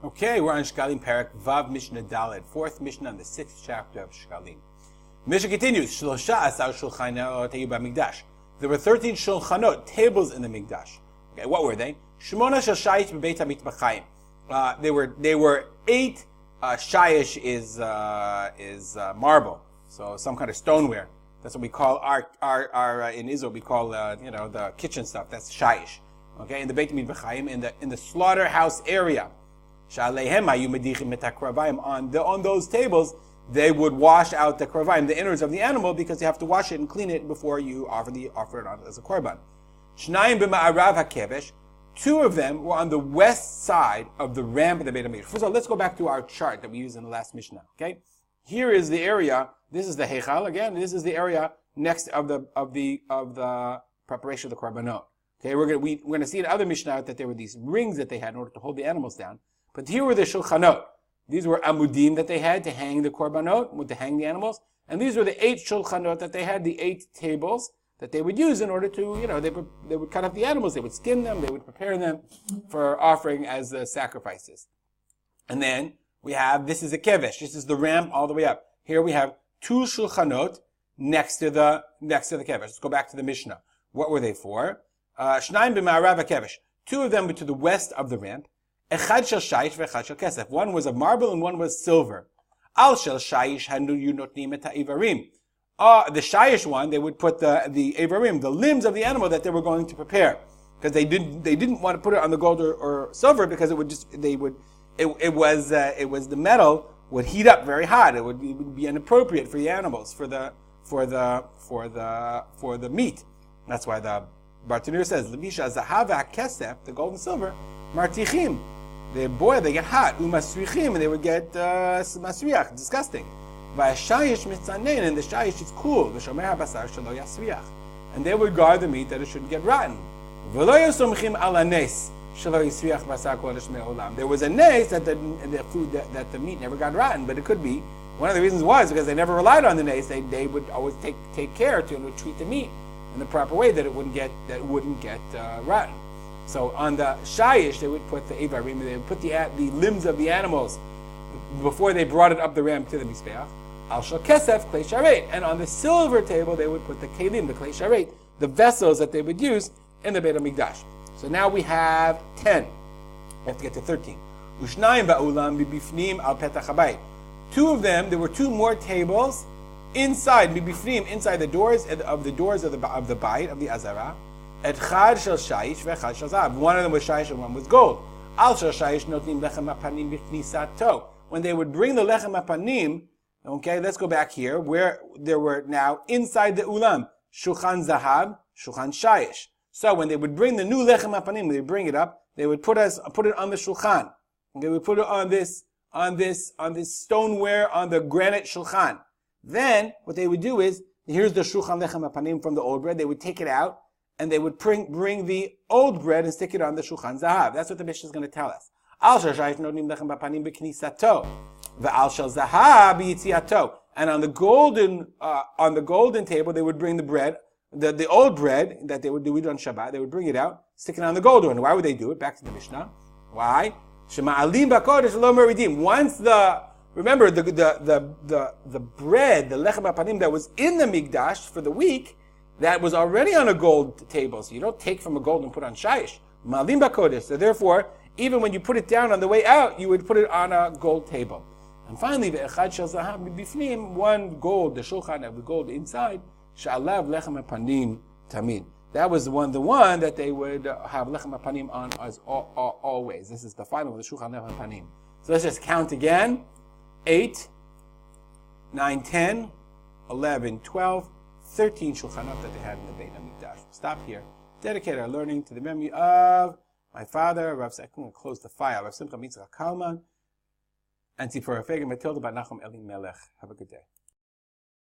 Okay, we're on Shekalim Parak Vav Mishnah Daled, fourth Mishnah in the sixth chapter of Shekalim. Mishnah continues. Shlosha asar shulchanot hayu b'mikdash. There were 13 shulchanot, tables in the Mikdash. Okay, what were they? Shmona shel shayish b'Beit Hamikdash. They were 8. Shayish is marble, so some kind of stoneware. That's what we call our in Israel we call the kitchen stuff. That's shayish. Okay, in the Beit Hamikdash, in the slaughterhouse area. On those tables, they would wash out the kravayim, the innards of the animal, because you have to wash it and clean it before you offer it on as a korban. Two of them were on the west side of the ramp of the Beit Hamikdash. First of all, let's go back to our chart that we used in the last Mishnah. Okay, here is the area. This is the Heichal again. This is the area next of the preparation of the korbanot. Okay, we're going to see in other Mishnah that there were these rings that they had in order to hold the animals down. But here were the shulchanot. These were amudim that they had to hang the korbanot, to hang the animals. And these were the 8 shulchanot that they had, the 8 tables that they would use in order to, they would cut up the animals, they would skin them, they would prepare them for offering as sacrifices. And then we have, this is a kevesh, this is the ramp all the way up. Here we have 2 shulchanot next to the kevesh. Let's go back to the Mishnah. What were they for? Shnayim b'ma'arav kevesh. 2 of them were to the west of the ramp. Echad shel shayish ve'echad shel kesef. One was of marble and one was silver. Al shel shayish hanu yunotnim et ha'ivarim. The shayish one, they would put the ivarim, the limbs of the animal that they were going to prepare, because they didn't want to put it on the gold or silver, because it was the metal would heat up very hot. It would be inappropriate for the animals, for the meat. That's why the Bartanir says, Levisha zahav ha'kesef, the gold and silver, martichim. They get hot, umasrichim, and they would get masriach, disgusting. V'ashayish mitzanein, and the shayish is cool. V'shomer habasar shelo yasriach, and they would guard the meat that it shouldn't get rotten. V'lo yosomchim ala nes shelo yisriach basar kodesh me'olam. There was a nes that the food that the meat never got rotten, but it could be. One of the reasons was because they never relied on the nes. They would always take care to treat the meat in the proper way that it wouldn't get rotten. So on the shayish, they would put the ivarim, they would put the limbs of the animals before they brought it up the ramp to the mizbeach. Al shel kesef klei sharet, and on the silver table they would put the kelim, the klei sharet, the vessels that they would use in the Beit Hamikdash. So now we have 10. We have to get to 13. Ushnayim ba'ulam bibifnim al petach habayit. 2 of them, there were 2 more tables inside bibifnim, inside the doors of the bayit of the azara. Echad shel shayish ve'echad shel zahav. One of them was shayish and one was gold. Al shel shayish notnim lechem hapanim b'knisato. When they would bring the lechem hapanim, okay, let's go back here, where there were now inside the ulam shulchan zahav, shulchan shayish. So when they would bring the new lechem hapanim, they would bring it up, they would put it on the shulchan. They would put it on this stoneware, on the granite shulchan. Then what they would do is, here's the shulchan lechem hapanim from the old bread. They would take it out, and they would bring the old bread and stick it on the shulchan zahav. That's what the Mishnah is going to tell us. Al shel shayish notim lechem hapanim b'knisato, ve'al shel zahav b'yitziato. And on the golden table, they would bring the bread, the old bread that they would do it on Shabbat. They would bring it out, stick it on the gold one. Why would they do it? Back to the Mishnah. Why? Shema'alim b'kodesh lo meridim. Once remember the bread, the lechem hapanim that was in the Mikdash for the week, that was already on a gold table. So you don't take from a gold and put on shayish. Ma'alim b'kodesh. So therefore, even when you put it down on the way out, you would put it on a gold table. And finally, the echad shel zahav b'bifnim, one gold, the shulchan of the gold inside, sha'alav lechem hapanim tamid. That was the one that they would have lechem hapanim on as always. This is the final of the shulchan lechem hapanim. So let's just count again. 8, 9, 10, 11, 12, 13 shulchanot that they had in the Beit Hamikdash. Stop here. Dedicate our learning to the memory of my father, Rav Sekun, close the file, Rav Simcha Mitzvah Kalman, and Tzipora Fegen Matilda Bat Nachum Eli Melech. Have a good day.